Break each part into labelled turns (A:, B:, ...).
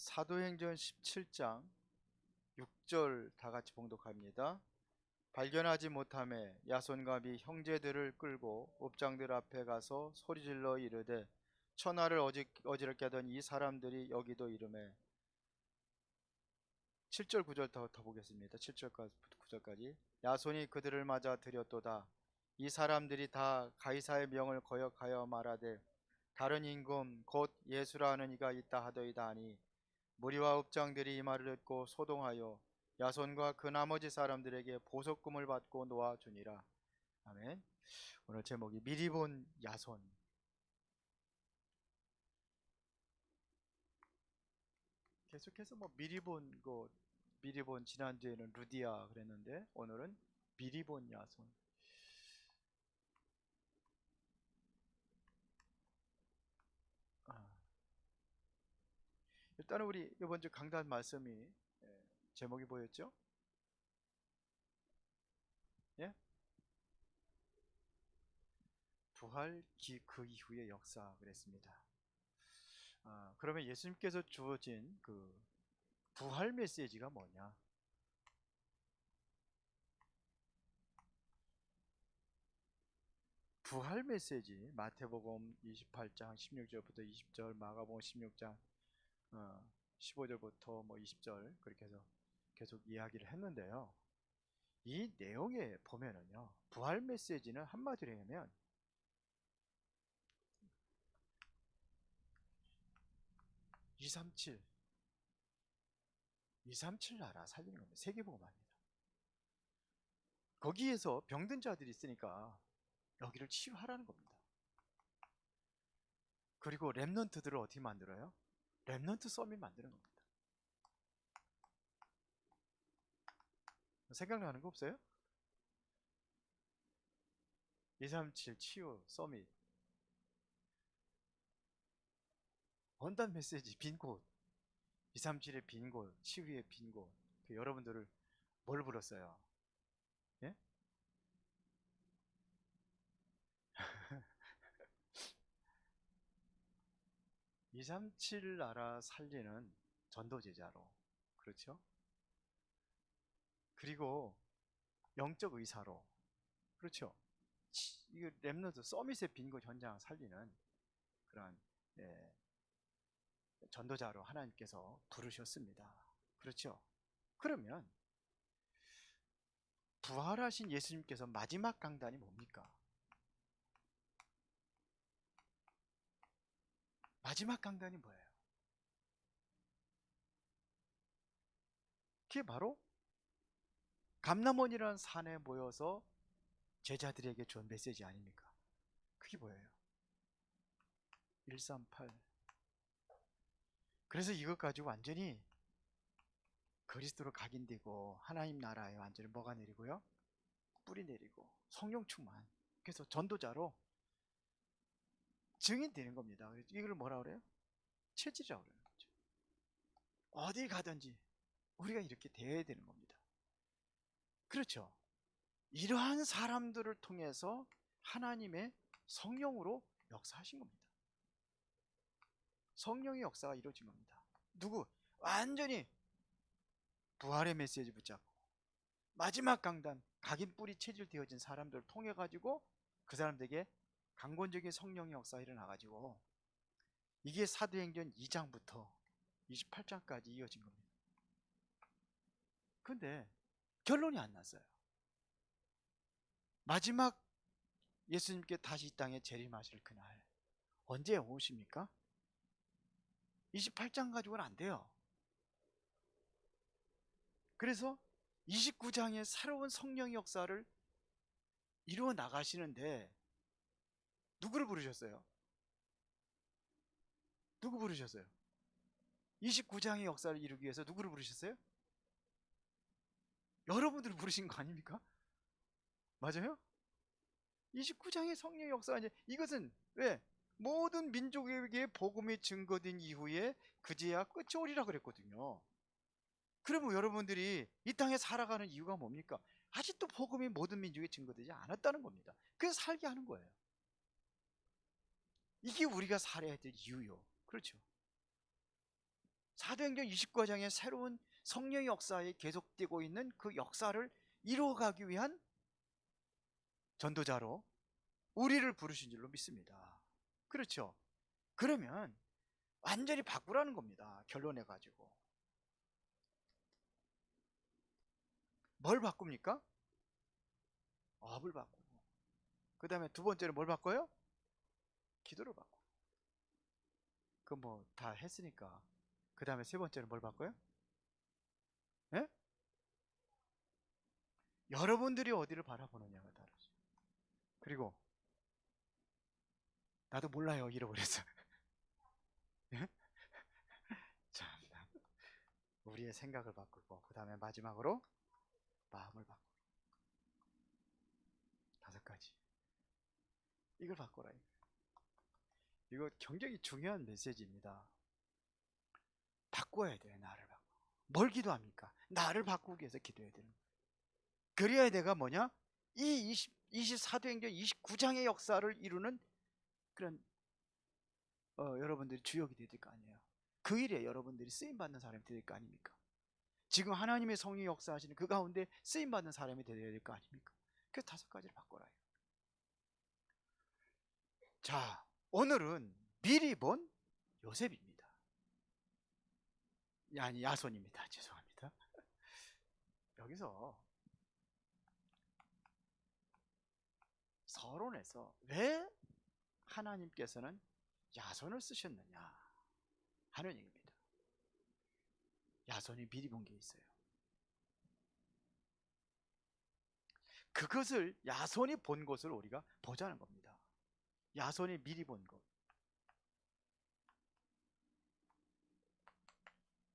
A: 사도행전 17장 6절 다 같이 봉독합니다. 발견하지 못하매 야손과 미 형제들을 끌고 읍장들 앞에 가서 소리질러 이르되 천하를 어지럽게 하던 이 사람들이 여기도 이르매. 7절 9절 더 보겠습니다. 7절까지 9절까지. 야손이 그들을 맞아 들였도다. 이 사람들이 다 가이사의 명을 거역하여 말하되 다른 임금 곧 예수라 하는 이가 있다 하더이다 하니 무리와 읍장들이 이 말을 듣고 소동하여 야손과 그 나머지 사람들에게 보석금을 받고 놓아주니라. 아멘. 오늘 제목이 미리 본 야손. 계속해서 미리 본 지난주에는 루디아 그랬는데 오늘은 미리 본 야손. 일단은 우리 이번 주 강단 말씀이 제목이 뭐였죠? 예? 부활 그 이후의 역사 그랬습니다. 그러면 예수님께서 주어진 그 부활 메시지가 뭐냐? 부활 메시지 마태복음 28장 16절부터 20절, 마가복음 16장 15절부터 20절 그렇게 해서 계속 이야기를 했는데요. 이 내용에 보면은요, 부활 메시지는 한마디로 하면 237 나라 살리는 겁니다. 세계복음화입니다. 거기에서 병든 자들이 있으니까 여기를 치유하라는 겁니다. 그리고 렘넌트들을 어떻게 만들어요? 렘넌트 서밋 만드는 겁니다. 생각나는 거 없어요? 237 치유 서밋 원단 메시지 빈곳 237의 빈곳 치유의 빈곳 여러분들을 뭘 불렀어요? 예? 237 나라 살리는 전도제자로 그렇죠? 그리고 영적 의사로 그렇죠? 이거 렘너드 서밋의 빈곳 현장 살리는 그런 전도자로 하나님께서 부르셨습니다. 그렇죠? 그러면 부활하신 예수님께서 마지막 강단이 뭡니까? 마지막 강단이 뭐예요? 그게 바로 감람원이라는 산에 모여서 제자들에게 준 메시지 아닙니까? 그게 뭐예요? 138. 그래서 이것 가지고 완전히 그리스도로 각인되고 하나님 나라에 완전히 뭐가 내리고요? 뿌리 내리고 성령 충만. 그래서 전도자로 증인되는 겁니다. 이걸 뭐라 그래요? 체질이라고 그래요. 어디 가든지 우리가 이렇게 대해야 되는 겁니다. 그렇죠? 이러한 사람들을 통해서 하나님의 성령으로 역사하신 겁니다. 성령의 역사가 이루어진 겁니다. 누구? 완전히 부활의 메시지 붙잡고 마지막 강단 각인 뿌리 체질 되어진 사람들을 통해 가지고 그 사람들에게 강권적인 성령의 역사가 일어나 가지고 이게 사도행전 2장부터 28장까지 이어진 겁니다. 근데 결론이 안 났어요. 마지막 예수님께 다시 이 땅에 재림하실 그날 언제 오십니까? 28장 가지고는 안 돼요. 그래서 29장의 새로운 성령의 역사를 이루어 나가시는데 누구를 부르셨어요? 누구 부르셨어요? 29장의 역사를 이루기 위해서 누구를 부르셨어요? 여러분들을 부르신 거 아닙니까? 맞아요? 29장의 성령의 역사가 이제 이것은 왜? 모든 민족에게 복음이 증거된 이후에 그제야 끝이 오리라 그랬거든요. 그러면 여러분들이 이 땅에 살아가는 이유가 뭡니까? 아직도 복음이 모든 민족에 증거되지 않았다는 겁니다. 그래서 살게 하는 거예요. 이게 우리가 살아야 될 이유요. 그렇죠? 사도행전 29장의 새로운 성령의 역사에 계속되고 있는 그 역사를 이루어가기 위한 전도자로 우리를 부르신 줄로 믿습니다. 그렇죠? 그러면 완전히 바꾸라는 겁니다. 결론해 가지고. 뭘 바꿉니까? 업을 바꾸고. 그 다음에 두 번째로 뭘 바꿔요? 기도를 바꾸고. 그 뭐 다 했으니까. 그 다음에 세 번째로 뭘 바꿔요? 예? 여러분들이 어디를 바라보느냐가 다르죠. 그리고 나도 몰라요 잃어버렸어. 예? 참나. 우리의 생각을 바꾸고 그 다음에 마지막으로 마음을 바꾸고. 다섯 가지. 이걸 바꿔라. 이거 굉장히 중요한 메시지입니다. 바꿔야 돼요. 나를 바꿔. 뭘 기도합니까? 나를 바꾸기 위해서 기도해야 되는 거예요. 그래야 내가 뭐냐? 이 24도행전 29장의 역사를 이루는 그런 여러분들이 주역이 될 거 아니에요. 그 일에 여러분들이 쓰임받는 사람이 될 거 아닙니까? 지금 하나님의 성령이 역사하시는 그 가운데 쓰임받는 사람이 되어야 될 거 아닙니까? 그래서 다섯 가지를 바꿔라. 자, 오늘은 미리 본 요셉입니다. 아니, 야손입니다. 죄송합니다. 여기서 서론에서 왜 하나님께서는 야손을 쓰셨느냐 하는 얘기입니다. 야손이 미리 본 게 있어요. 그것을 야손이 본 것을 우리가 보자는 겁니다. 야손이 미리 본 것.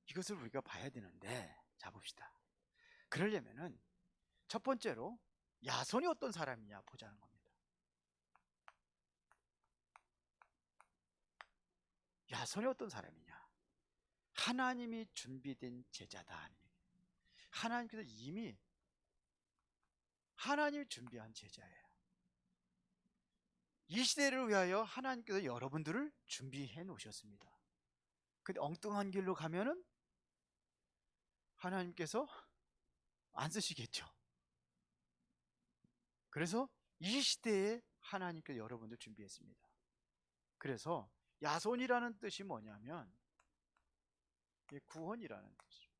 A: 이것을 우리가 봐야 되는데, 자 봅시다. 그러려면은 첫 번째로 야손이 어떤 사람이냐 보자는 겁니다. 야손이 어떤 사람이냐? 하나님이 준비된 제자다. 하나님께서 이미 하나님이 준비한 제자예요. 이 시대를 위하여 하나님께서 여러분들을 준비해 놓으셨습니다. 근데 엉뚱한 길로 가면은 하나님께서 안 쓰시겠죠. 그래서 이 시대에 하나님께서 여러분들 준비했습니다. 그래서 야손이라는 뜻이 뭐냐면 구원이라는 뜻이죠.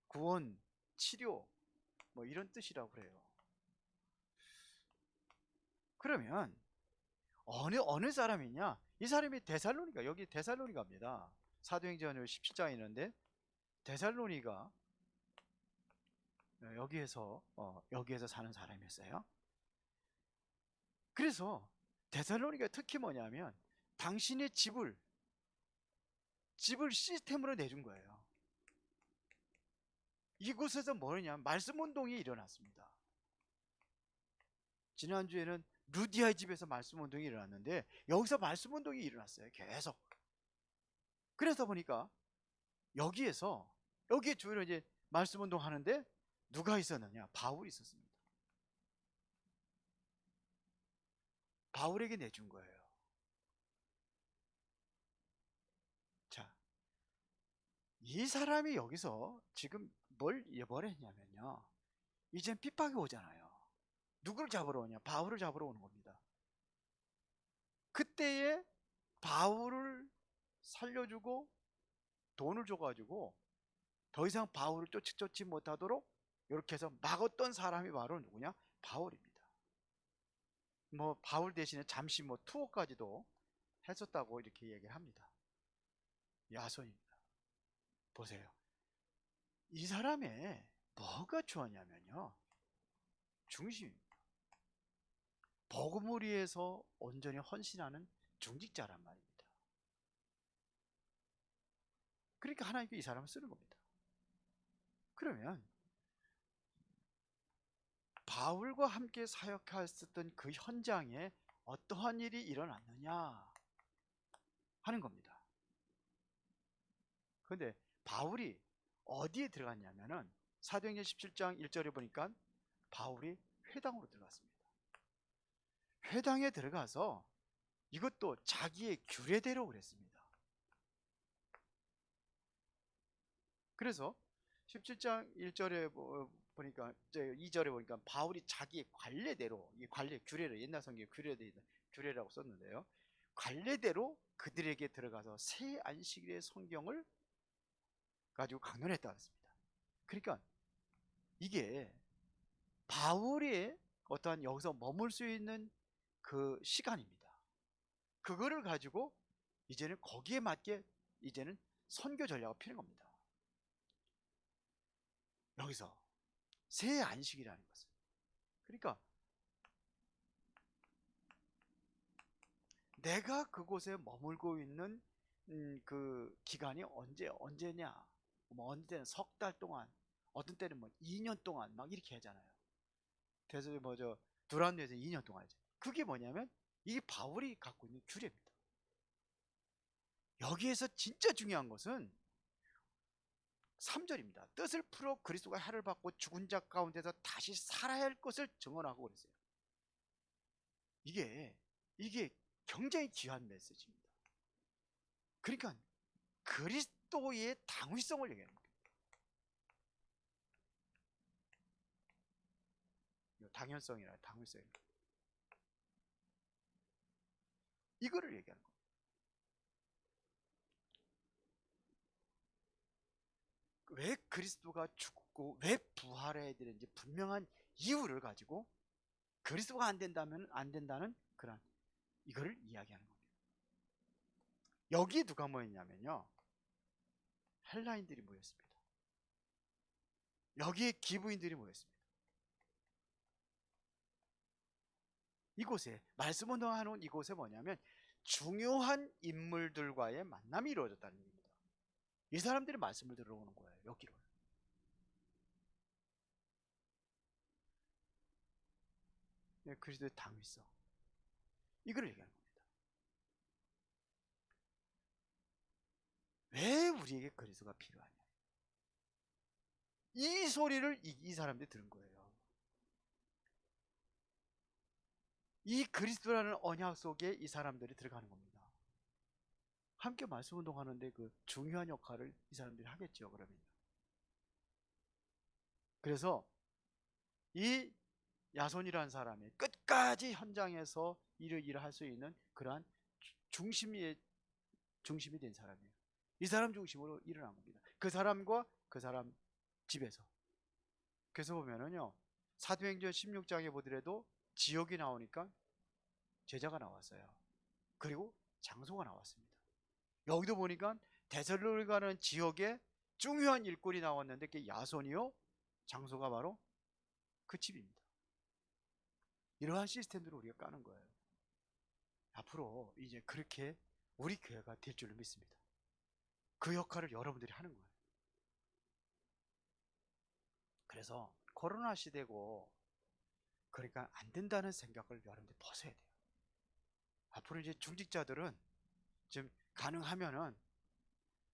A: 구원, 치료 뭐 이런 뜻이라고 그래요. 그러면 어느 사람이냐? 이 사람이 데살로니가, 여기 데살로니가입니다. 사도행전 17장에 있는데 데살로니가 여기에서 사는 사람이었어요. 그래서 데살로니가 특히 뭐냐면 당신의 집을 시스템으로 내준 거예요. 이곳에서 뭐냐? 말씀 운동이 일어났습니다. 지난주에는 루디아의 집에서 말씀 운동이 일어났는데 여기서 말씀 운동이 일어났어요. 계속. 그래서 보니까 여기에 주로 이제 말씀 운동 하는데 누가 있었느냐? 바울이 있었습니다. 바울에게 내준 거예요. 자, 이 사람이 여기서 지금 뭘 했냐면요. 이젠 핍박이 오잖아요. 누구를 잡으러 오냐? 바울을 잡으러 오는 겁니다. 그때에 바울을 살려주고 돈을 줘가지고 더 이상 바울을 쫓지 못하도록 이렇게 해서 막았던 사람이 바로 누구냐? 바울입니다. 뭐 바울 대신에 잠시 투어까지도 했었다고 이렇게 얘기를 합니다. 야손입니다. 보세요. 이 사람의 뭐가 좋았냐면요. 중심입니다. 복음을 위해서 온전히 헌신하는 중직자란 말입니다. 그러니까 하나님께 이 사람을 쓰는 겁니다. 그러면 바울과 함께 사역하였던 그 현장에 어떠한 일이 일어났느냐 하는 겁니다. 그런데 바울이 어디에 들어갔냐면은 사도행전 17장 1절에 보니까 바울이 회당으로 들어갔습니다. 회당에 들어가서 이것도 자기의 규례대로 그랬습니다. 그래서 17장 1절에 보니까 2절에 보니까 바울이 자기의 관례대로, 이 관례 규례를, 옛날 성경에 규례라고 썼는데요, 관례대로 그들에게 들어가서 새 안식일의 성경을 가지고 강론했다 했습니다. 그러니까 이게 바울의 어떠한 여기서 머물 수 있는 그 시간입니다. 그거를 가지고 이제는 거기에 맞게 이제는 선교 전략을 피는 겁니다. 여기서 새 안식이라는 것은, 그러니까 내가 그곳에 머물고 있는 그 기간이 언제냐, 뭐 어느 때는 석 달 동안, 어떤 때는 뭐 2년 동안 막 이렇게 하잖아요. 그래서 뭐저 두란노에서 2년 동안 하죠. 그게 뭐냐면 이게 바울이 갖고 있는 규례입니다. 여기에서 진짜 중요한 것은 3절입니다. 뜻을 풀어 그리스도가 해를 받고 죽은 자 가운데서 다시 살아야 할 것을 증언하고 그랬어요. 이게 굉장히 귀한 메시지입니다. 그러니까 그리스도의 당위성을 얘기하는 거예요. 당연성이라 당위성, 이거를 얘기하는 거예요. 왜 그리스도가 죽고 왜 부활해야 되는지 분명한 이유를 가지고 그리스도가 안 된다면 안 된다는 그런 이거를 이야기하는 겁니다. 여기에 누가 모였냐면요, 헬라인들이 모였습니다. 여기에 기브인들이 모였습니다. 이곳에 말씀 운동하는 이곳에 뭐냐면 중요한 인물들과의 만남이 이루어졌다는 얘기입니다. 이 사람들이 말씀을 들어오는 거예요. 여기로. 네, 그리스도의 당위성, 이걸 얘기하는 겁니다. 왜 우리에게 그리스도가 필요하냐, 이 소리를 이 사람들이 들은 거예요. 이 그리스도라는 언약 속에 이 사람들이 들어가는 겁니다. 함께 말씀 운동하는데 그 중요한 역할을 이 사람들이 하겠죠. 그러면 그래서 이 야손이라는 사람이 끝까지 현장에서 일을 할 수 있는 그러한 중심이 된 사람이에요. 이 사람 중심으로 일어난 겁니다. 그 사람과 그 사람 집에서. 그래서 보면은요, 사도행전 16장에 보더라도 지역이 나오니까 제자가 나왔어요. 그리고 장소가 나왔습니다. 여기도 보니까 데살로니가라는 지역에 중요한 일꾼이 나왔는데 그게 야손이요, 장소가 바로 그 집입니다. 이러한 시스템들을 우리가 까는 거예요. 앞으로 이제 그렇게 우리 교회가 될 줄로 믿습니다. 그 역할을 여러분들이 하는 거예요. 그래서 코로나 시대고 그러니까 안 된다는 생각을 여러분들이 벗어야 돼요. 앞으로 이제 중직자들은 지금 가능하면은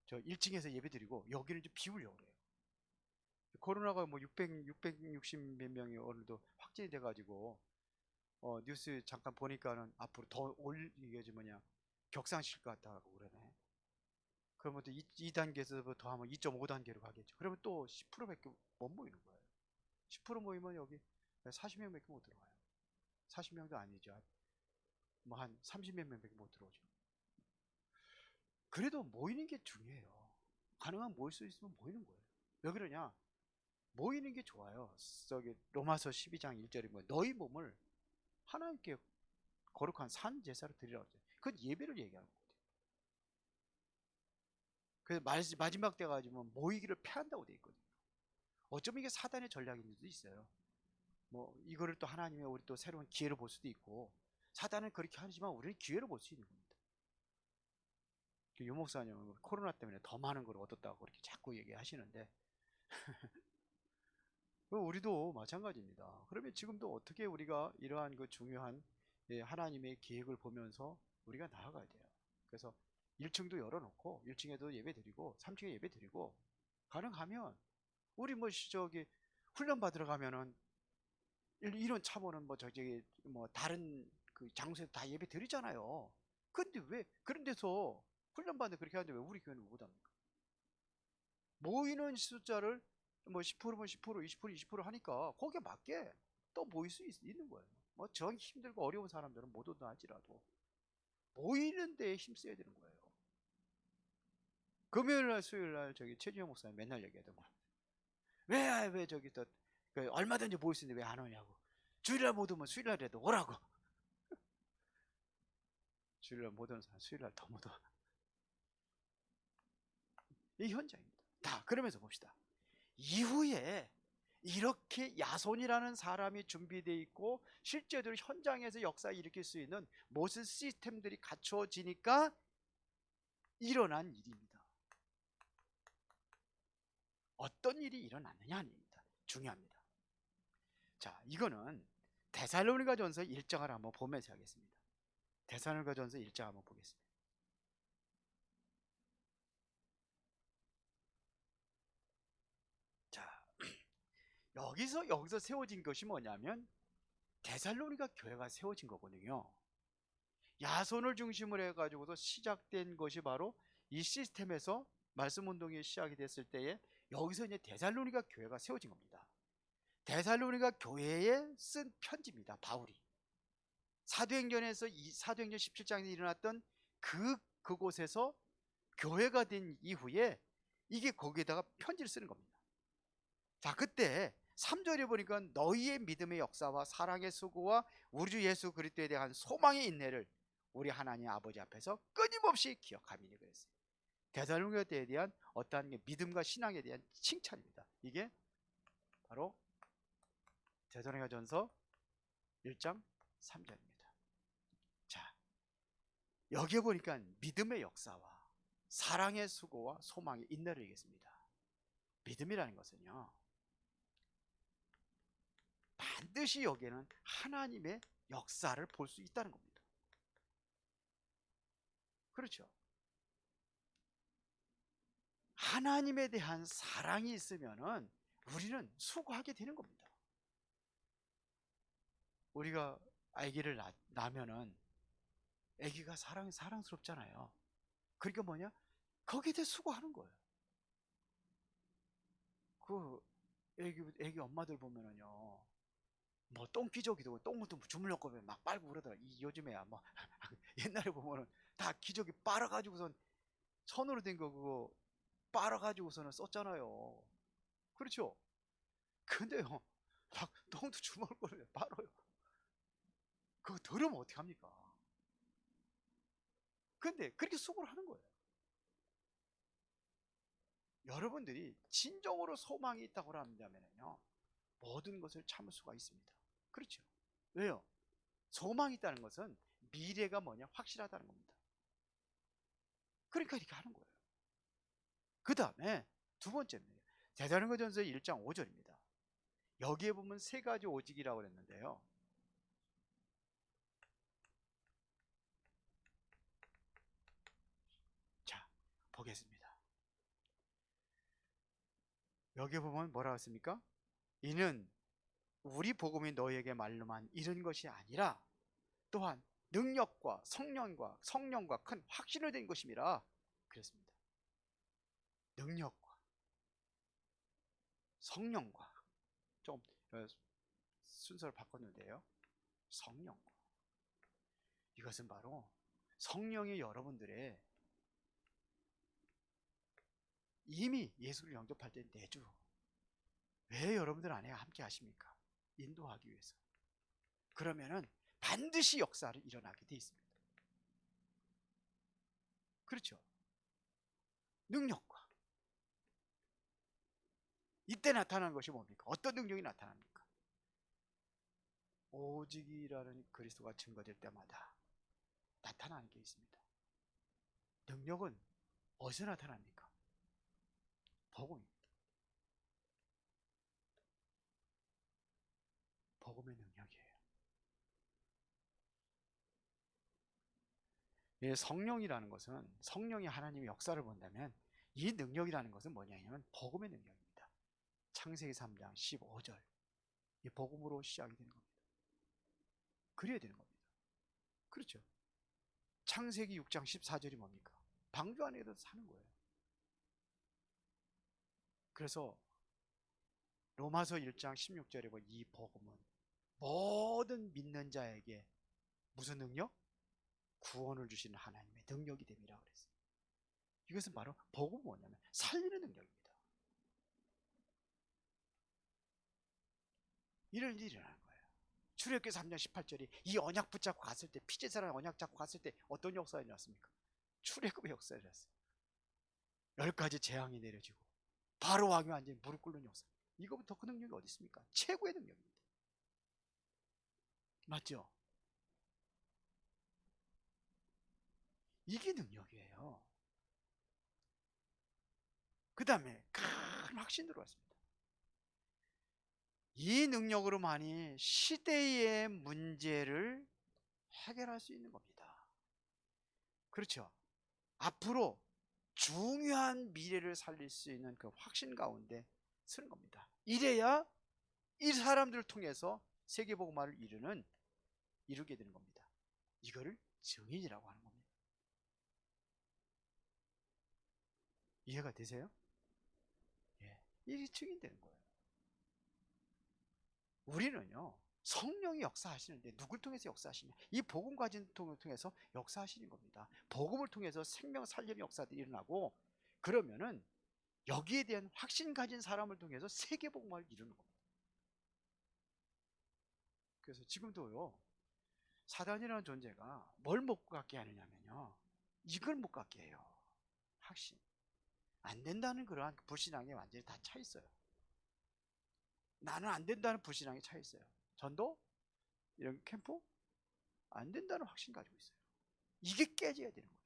A: 저 1층에서 예배드리고 여기를 좀 비우려고 그래요. 코로나가 뭐 660 몇 명이 오늘도 확진이 돼가지고 뉴스 잠깐 보니까는 앞으로 더 이게 뭐냐 격상실 것 같다고 그러네. 그러면 또 2단계에서 더 하면 2.5단계로 가겠죠. 그러면 또 10%밖에 못 모이는 거예요. 10% 모이면 여기 40명밖에 못 들어와요. 40명도 아니죠. 뭐 한 30몇 명밖에 못 들어오죠. 그래도 모이는 게 중요해요. 가능한 모일 수 있으면 모이는 거예요. 왜 그러냐? 모이는 게 좋아요. 저기 로마서 12장 1절이 뭐 너희 몸을 하나님께 거룩한 산 제사로 드리라고 했어요. 그건 예배를 얘기하는 거예요. 그래서 마지막 때 가지고 모이기를 패한다고 돼 있거든요. 어쩌면 이게 사단의 전략일 수도 있어요. 뭐 이거를 또 하나님의 우리 또 새로운 기회로 볼 수도 있고, 사단은 그렇게 하지만 우리는 기회로 볼 수 있는 겁니다. 유 목사님은 코로나 때문에 더 많은 걸 얻었다고 그렇게 자꾸 얘기하시는데 우리도 마찬가지입니다. 그러면 지금도 어떻게 우리가 이러한 그 중요한 하나님의 계획을 보면서 우리가 나아가야 돼요. 그래서 1층도 열어놓고 1층에도 예배 드리고 3층에 예배 드리고, 가능하면 우리 뭐 저기 훈련 받으러 가면은 이런 차원은 뭐 저기 뭐 다른 그 장소에서 다 예배 드리잖아요. 근데 왜 그런 데서 훈련 받는데 그렇게 하는데 왜 우리 교회는 못합니까?
B: 모이는 숫자를 뭐 10%면 10%, 20% 20% 하니까 거기에 맞게 또 모일 수 있는 거예요. 뭐 정 힘들고 어려운 사람들은 못 온다 할지라도 모이는 데에 힘써야 되는 거예요. 금요일날 수요일날 저기 최준영 목사님 맨날 얘기하던 거. 왜 저기 또 얼마든지 모일 수 있는데 왜 안 오냐고. 주일날 못 오면 수요일날이라도 오라고. 주일날 못 오는 사람 수요일날 더 못 와. 이 현장입니다. 다 그러면서 봅시다. 이후에 이렇게 야손이라는 사람이 준비되어 있고 실제로 현장에서 역사 일으킬 수 있는 모든 시스템들이 갖추어지니까 일어난 일입니다. 어떤 일이 일어났느냐 아닙니다. 중요합니다. 자, 이거는 데살로니가전서 1장을 한번 보면서 하겠습니다. 데살로니가전서 1장 한번 보겠습니다. 자, 여기서 세워진 것이 뭐냐면 데살로니가 교회가 세워진 거거든요. 야손을 중심으로 해가지고서 시작된 것이 바로 이 시스템에서 말씀 운동이 시작이 됐을 때에 여기서 이제 데살로니가 교회가 세워진 겁니다. 데살로니가 교회에 쓴 편지입니다. 바울이 사도행전에서 사도행전 17장에 일어났던 그곳에서 교회가 된 이후에 이게 거기에다가 편지를 쓰는 겁니다. 자, 그때 3절에 보니까 너희의 믿음의 역사와 사랑의 수고와 우리 주 예수 그리스도에 대한 소망의 인내를 우리 하나님 아버지 앞에서 끊임없이 기억하미니 그랬어요. 데살로니가에 대한 어떠한 믿음과 신앙에 대한 칭찬입니다. 이게 바로 데살로니가전서 1장 3절입니다. 자, 여기에 보니까 믿음의 역사와 사랑의 수고와 소망의 인내를 얘기했습니다. 믿음이라는 것은요, 반드시 여기에는 하나님의 역사를 볼 수 있다는 겁니다. 그렇죠? 하나님에 대한 사랑이 있으면은 우리는 수고하게 되는 겁니다. 우리가 아기를 낳으면은 아기가 사랑스럽잖아요. 그러니까 뭐냐? 거기에 대해 수고하는 거예요. 그 아기 엄마들 보면은요, 뭐 똥기저귀도 똥도 주물럭 거면 막 빨고 그러더라. 요즘에야 뭐 옛날에 보면은 다 기저귀 빨아가지고선 손으로 된 거 그거 빨아가지고서는 썼잖아요. 그렇죠? 근데요, 막 똥도 주물거려 빨아요. 그거 더러면 어떡합니까? 근데 그렇게 수고를 하는 거예요. 여러분들이 진정으로 소망이 있다고 한다면요, 모든 것을 참을 수가 있습니다. 그렇죠? 왜요? 소망이 있다는 것은 미래가 뭐냐? 확실하다는 겁니다. 그러니까 이렇게 하는 거예요. 그 다음에 두 번째입니다. 데살로니가전서 1장 5절입니다. 여기에 보면 세 가지 오직이라고 그랬는데요. 자, 보겠습니다. 여기에 보면 뭐라고 했습니까? 이는 우리 복음이 너희에게 말로만 이런 것이 아니라 또한 능력과 성령과 큰 확신을 된 것임이라 그랬습니다. 능력과 성령과 좀 순서를 바꿨는데요. 성령과 이것은 바로 성령이 여러분들의 이미 예수를 영접할 때 내주 왜 여러분들 안에 함께 하십니까? 인도하기 위해서. 그러면은 반드시 역사를 일어나게 돼 있습니다. 그렇죠? 능력과 이때 나타나는 것이 뭡니까? 어떤 능력이 나타납니까? 오직이라는 그리스도가 증거될 때마다 나타나는 게 있습니다. 능력은 어디서 나타납니까? 복음입니다. 복음의 능력이에요. 성령이라는 것은 성령이 하나님의 역사를 본다면 이 능력이라는 것은 뭐냐면 복음의 능력입니다. 창세기 3장 15절 이 복음으로 시작이 되는 겁니다. 그래야 되는 겁니다. 그렇죠? 창세기 6장 14절이 뭡니까? 방주 안에서 사는 거예요. 그래서 로마서 1장 16절에 보면 이 복음은 모든 믿는 자에게 무슨 능력? 구원을 주시는 하나님의 능력이 됨이라 그랬어요. 이것은 바로 복음은 뭐냐면 살리는 능력입니다. 이런 일이 일어나는 거예요. 출애굽기 3장 18절이 이 언약 붙잡고 갔을 때, 피제사랑 언약 잡고 갔을 때 어떤 역사가 일어났습니까? 출애굽의 역사가 일어났어요. 10가지 재앙이 내려지고 바로 왕이 완전히 무릎 꿇는 역사. 이거부터 그 능력이 어디 있습니까? 최고의 능력입니다. 맞죠? 이게 능력이에요. 그 다음에 큰 확신 들어왔습니다. 이 능력으로만이 시대의 문제를 해결할 수 있는 겁니다. 그렇죠? 앞으로 중요한 미래를 살릴 수 있는 그 확신 가운데 서는 겁니다. 이래야 이 사람들을 통해서 세계복음화를 이루게 되는 겁니다. 이거를 증인이라고 하는 겁니다. 이해가 되세요? 예, 이게 증인되는 거예요. 우리는요, 성령이 역사하시는데 누굴 통해서 역사하시냐? 이 복음 가진 통해서 역사하시는 겁니다. 복음을 통해서 생명 살리는 역사들이 일어나고, 그러면은 여기에 대한 확신 가진 사람을 통해서 세계복음화를 이루는 겁니다. 그래서 지금도요, 사단이라는 존재가 뭘 못 갖게 하느냐면요, 이걸 못 갖게 해요. 확신. 안 된다는 그러한 불신앙에 완전히 다 차 있어요. 나는 안 된다는 불신앙에 차 있어요. 전도? 이런 캠프? 안 된다는 확신 가지고 있어요. 이게 깨져야 되는 거예요.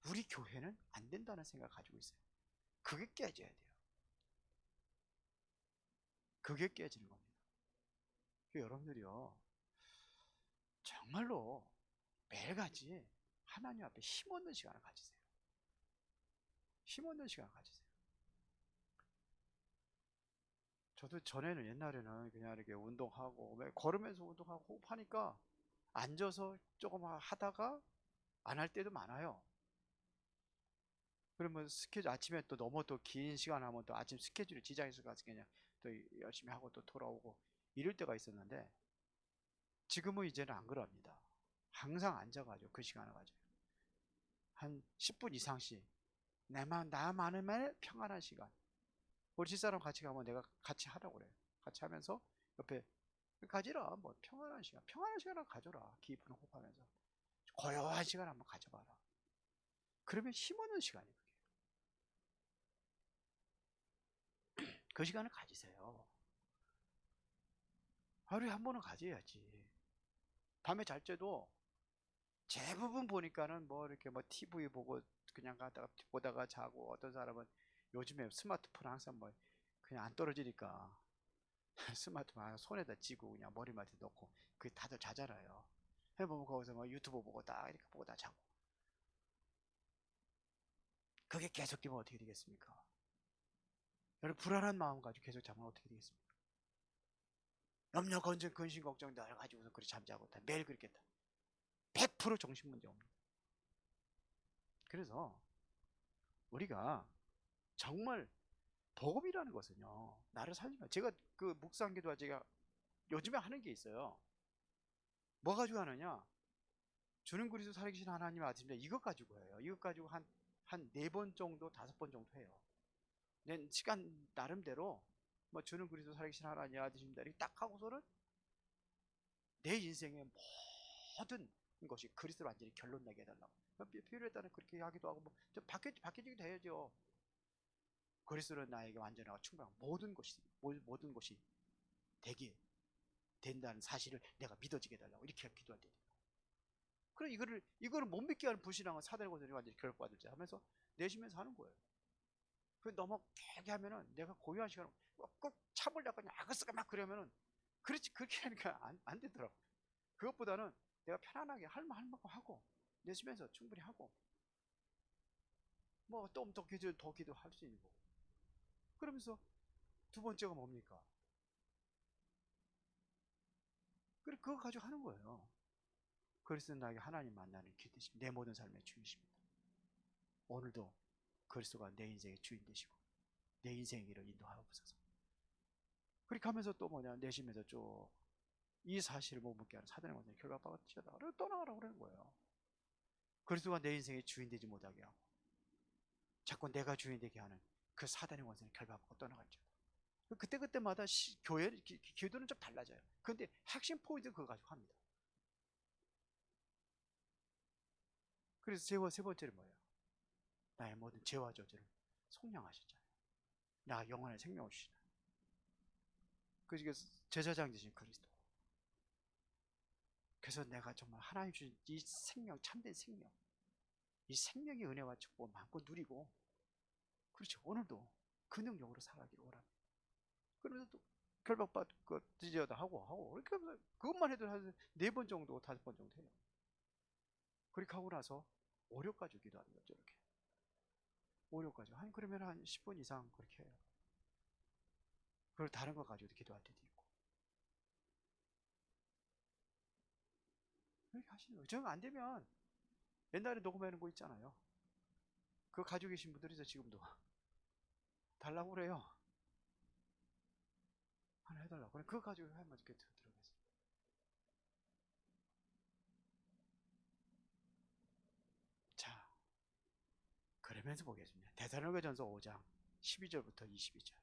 B: 우리 교회는 안 된다는 생각을 가지고 있어요. 그게 깨져야 돼요. 그게 깨지는 겁니다. 여러분들이요, 정말로 매일같이 하나님 앞에 힘없는 시간을 가지세요. 힘없는 시간을 가지세요. 저도 전에는 옛날에는 그냥 이렇게 운동하고 걸으면서 운동하고 호흡하니까 앉아서 조금 하다가 안 할 때도 많아요. 그러면 스케줄 아침에 또 너무 또 긴 시간 하면 또 아침 스케줄이 지장이 있어서 그냥 또 열심히 하고 또 돌아오고 이럴 때가 있었는데, 지금은 이제는 안 그럽니다. 항상 앉아가지고 그 시간을 가져요. 한 10분 이상씩 나만의 평안한 시간. 우리 집사람 같이 가면 내가 같이 하라고 그래요. 같이 하면서 옆에 가지라, 뭐 평안한 시간을 가져라. 깊은 호흡하면서 고요한 시간 한번 가져봐라. 그러면 힘없는 시간이에요. 그 시간을 가지세요. 하루에 한 번은 가져야지. 밤에 잘 때도 대부분 보니까는 뭐 이렇게 뭐 TV 보고 그냥 보다가 자고, 어떤 사람은 요즘에 스마트폰 항상 뭐 그냥 안 떨어지니까 스마트폰 손에다 쥐고 그냥 머리맡에 놓고 그 다들 자잖아요. 해보면 거기서 뭐 유튜브 보고 딱 이렇게 보고 다 자고. 그게 계속 되면 어떻게 되겠습니까? 여러분, 불안한 마음 가지고 계속 자면 어떻게 되겠습니까? 염려, 건전, 근심, 걱정 다 가지고서 그렇게 잠자고 매일 그렇겠다. 100% 정신 문제 옵니다. 그래서 우리가 정말 복음이라는 것은요, 나를 살리면, 제가 그 묵상 기도와 제가 요즘에 하는 게 있어요. 뭐 가지고 하느냐? 주는 그리스도 살아계신 하나님 아들입니다. 이것 가지고 해요. 이것 가지고 한 4번 정도, 5번 정도 해요. 내 시간 나름대로 뭐 주는 그리스도 살아계신 하나님 아들입니다. 이렇게 딱 하고서는 내 인생의 모든 것이 그리스도로 완전히 결론 나게 해달라고. 필요에 따라 그렇게 하기도 하고, 뭐 좀 바뀌기도 해야죠. 그리스도는 나에게 완전하고 충분한 모든 것이 되게 된다는 사실을 내가 믿어지게 해달라고 이렇게 기도할 때. 그럼 이거를 못 믿게 하는 불신앙은 사단의 권세를 완전히 결박받을 때 하면서 내쉬면서 하는 거예요. 그 너무 길게 하면은 내가 고요한 시간을 꼭 참으려고 그냥 아그스가 막 그러면은, 그렇지, 그렇게 하니까 안 되더라고. 그것보다는 내가 편안하게 할 만큼 하고 내쉬면서 충분히 하고, 뭐 또 더 기도할 수 있는 거고. 그러면서 두 번째가 뭡니까? 그래, 그거 가지고 하는 거예요. 그리스도는 나에게 하나님 만나는 길 되시고 내 모든 삶의 주인이십니다. 오늘도 그리스도가 내 인생의 주인 되시고 내 인생의 길을 인도하옵소서. 그렇게 하면서 또 뭐냐, 내쉬면서 쭉 이 사실을 못 묻게 하는 사단의 권세를 결박받아 뛰어나가 떠나가라고 그러는 거예요. 그리스도가 내 인생의 주인 되지 못하게 하고 자꾸 내가 주인 되게 하는 그 사단의 권세를 결박받고 떠나갔죠. 그때마다 교회 기도는 좀 달라져요. 근데 핵심 포인트 그거 가지고 합니다. 그래서 세 번째는 뭐예요? 나의 모든 죄와 저주를 속량하셨잖아요. 나 영원한 생명을 주시다. 그래서 제사장 되신 그리스도. 그래서 내가 정말 하나님 주신 이 생명, 참된 생명, 이 생명의 은혜와 축복을 마음껏 누리고, 그렇죠, 오늘도 그 능력으로 살아가기를 원합니다. 그러면서 또 결박받고 드디어다 하고 이렇게 하면서 그것만 해도 한 4번 정도 5번 정도 해요. 그렇게 하고 나서 오력 가지고 기도하는 거죠. 이렇게 오력 가지고 그러면 한 10분 이상 그렇게 해요. 그걸 다른 거 가지고도 기도할 때도 있고 그렇게 하시는 거예요. 정 안 되면 옛날에 녹음해놓은 거 있잖아요. 그거 가지고 계신 분들이죠. 지금도 달라고 그래요. 하나 해달라고 그래. 그거 가지고 하면 이렇게 들어가겠어요. 자, 그러면서 보겠습니다. 데살로니가전서 5장 12절부터 22절.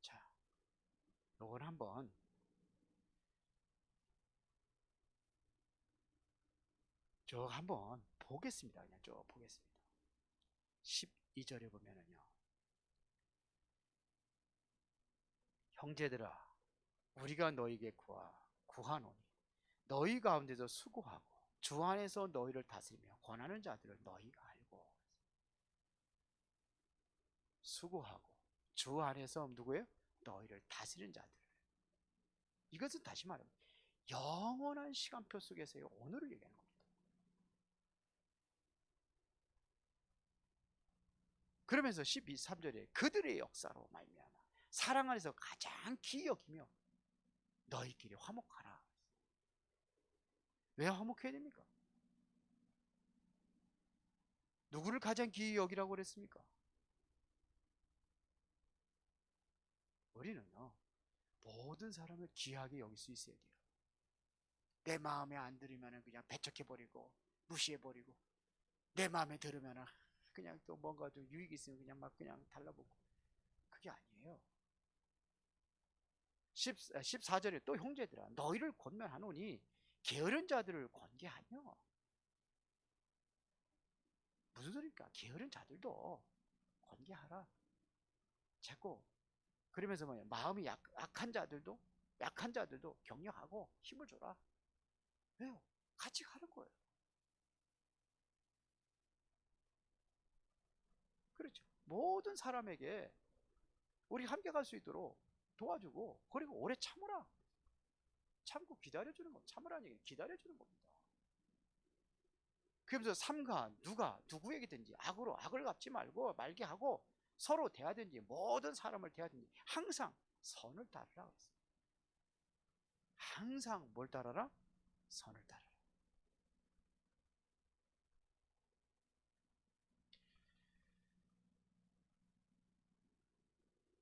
B: 자, 요건 한번 쭉 한번 보겠습니다. 그냥 쭉 보겠습니다. 12절에 보면은요, 형제들아, 우리가 너희에게 구하노니 너희 가운데서 수고하고 주 안에서 너희를 다스리며 권하는 자들을 너희가 알고. 수고하고 주 안에서 누구예요? 너희를 다스리는 자들. 이것은 다시 말하면 영원한 시간표 속에서의 오늘을 얘기하는 겁니다. 그러면서 3절에 그들의 역사로 말미암아 사랑 안에서 가장 귀히 여기며 너희끼리 화목하라. 왜 화목해야 됩니까? 누구를 가장 귀히 여기라고 그랬습니까? 우리는요, 모든 사람을 귀하게 여길 수 있어야 돼요. 내 마음에 안 들으면 그냥 배척해버리고 무시해버리고, 내 마음에 들으면 그냥 또 뭔가 좀 유익이 있으면 그냥 막 그냥 달라보고, 그게 아니에요. 14절에 또 형제들아 너희를 권면하노니 게으른 자들을 권계하며. 무슨 소리입니까? 게으른 자들도 권계하라. 자꾸 그러면서 뭐냐, 마음이 약한 자들도 격려하고 힘을 줘라. 왜요? 같이 가는 거예요. 그렇죠. 모든 사람에게 우리 함께 갈 수 있도록 도와주고, 그리고 오래 참으라. 참고 기다려주는 거. 참으라는 얘기는 기다려주는 겁니다. 그러면서 삼가 누가 누구에게든지 악으로 악을 갚지 말고 말게 하고, 서로 대하든지 모든 사람을 대하든지 항상 선을 따르라 그랬어요. 항상 뭘 따르라? 선을 따르라.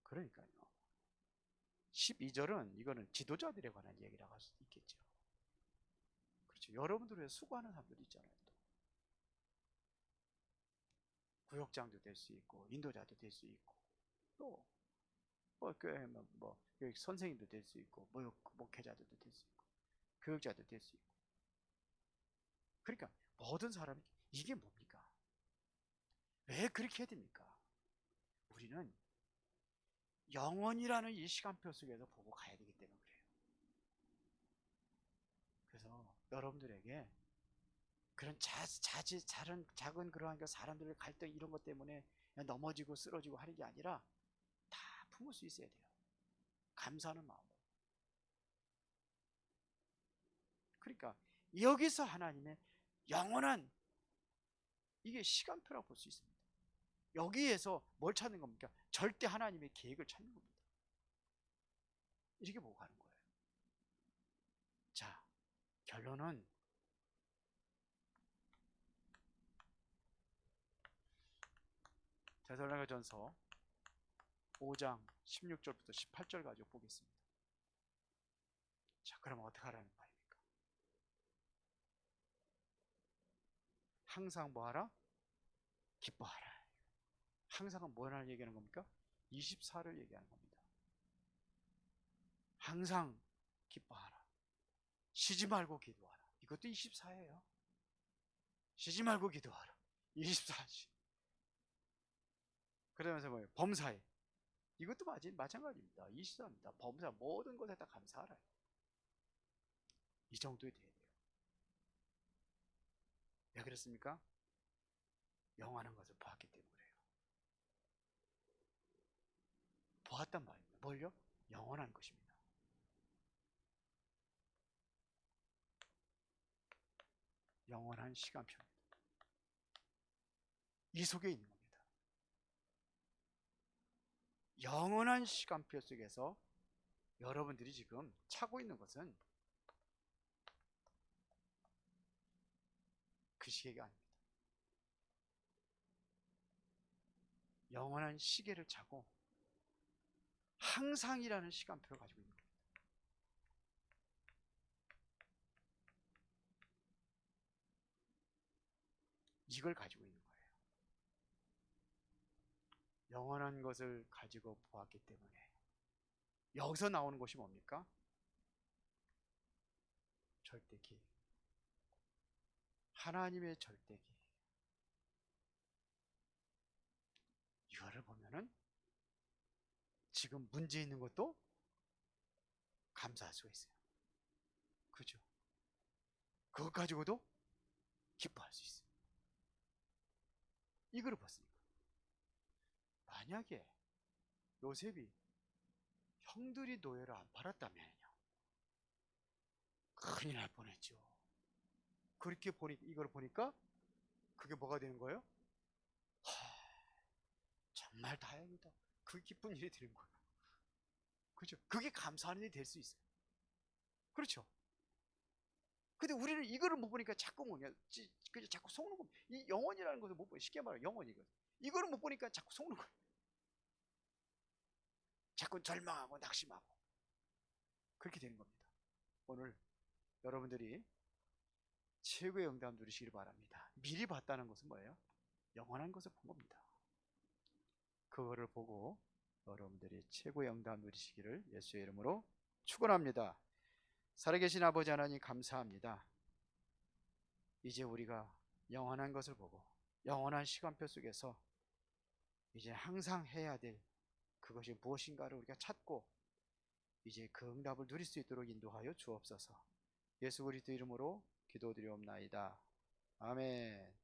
B: 그러니까요, 12절은 이거는 지도자들에 관한 얘기라고 할 수 있겠죠. 그렇죠. 여러분들의 수고하는 사람들이 있잖아요. 또 구역장도 될 수 있고 인도자도 될 수 있고, 또 교회 교육 선생님도 될 수 있고 목회자들도 될 수 있고 교육자도 될 수 있고. 그러니까 모든 사람이 이게 뭡니까? 왜 그렇게 해야 됩니까? 우리는 영원이라는 이 시간표 속에서 보고 가야 되기 때문에 그래요. 그래서 여러분들에게 그런 작은 그러한 사람들의 갈등 이런 것 때문에 넘어지고 쓰러지고 하는 게 아니라 다 품을 수 있어야 돼요. 감사하는 마음으로. 그러니까 여기서 하나님의 영원한 이게 시간표라고 볼 수 있습니다. 여기에서 뭘 찾는 겁니까? 절대 하나님의 계획을 찾는 겁니다. 이렇게 보고 가는 거예요. 자, 결론은 데살로니가전서 5장 16절부터 18절 가지고 보겠습니다. 자, 그럼 어떻게 하라는 말입니까? 항상 뭐하라? 기뻐하라. 항상은 뭐를 얘기하는 겁니까? 24를 얘기하는 겁니다. 항상 기뻐하라. 쉬지 말고 기도하라. 이것도 24예요. 쉬지 말고 기도하라. 24시. 그러면서 뭐예요? 범사에. 이것도 마찬가지입니다. 24입니다. 범사 모든 것에 다 감사하라. 이 정도에 돼야 돼요. 왜 그렇습니까? 영원한 것을 보았기 때문에요. 보았단 말입니다. 뭘요? 영원한 것입니다. 영원한 시간표입니다. 이 속에 있는 겁니다. 영원한 시간표 속에서 여러분들이 지금 차고 있는 것은 그 시계가 아닙니다. 영원한 시계를 차고 항상이라는 시간표를 가지고 있는 겁니다. 이걸 가지고 있는 거예요. 영원한 것을 가지고 보았기 때문에 여기서 나오는 것이 뭡니까? 절대기. 하나님의 절대기. 이거를 보면은 지금 문제 있는 것도 감사할 수가 있어요. 그죠? 그것 가지고도 기뻐할 수 있어요. 이거를 봤으니까. 만약에 요셉이 형들이 노예를 안 팔았다면요, 큰일 날 뻔했죠. 그렇게 이걸 보니까 그게 뭐가 되는 거예요? 정말 다행이다. 그 기쁜 일이 되는 거예요. 그죠? 그게 감사하는 일이 될 수 있어요. 그렇죠? 근데 우리는 이거를 못 보니까 자꾸 그냥 자꾸 속는 겁니다. 이 영혼이라는 것을 못 보니까, 쉽게 말하면 영혼이거든. 이거를 못 보니까 자꾸 속는 거예요. 자꾸 절망하고 낙심하고 그렇게 되는 겁니다. 오늘 여러분들이 최고의 응답 누리시길 바랍니다. 미리 봤다는 것은 뭐예요? 영원한 것을 본 겁니다. 그거를 보고 여러분들이 최고의 응답 누리시기를 예수의 이름으로 축원합니다. 살아계신 아버지 하나님 감사합니다. 이제 우리가 영원한 것을 보고 영원한 시간표 속에서 이제 항상 해야 될 그것이 무엇인가를 우리가 찾고 이제 그 응답을 누릴 수 있도록 인도하여 주옵소서. 예수 그리스도 이름으로 기도드리옵나이다. 아멘.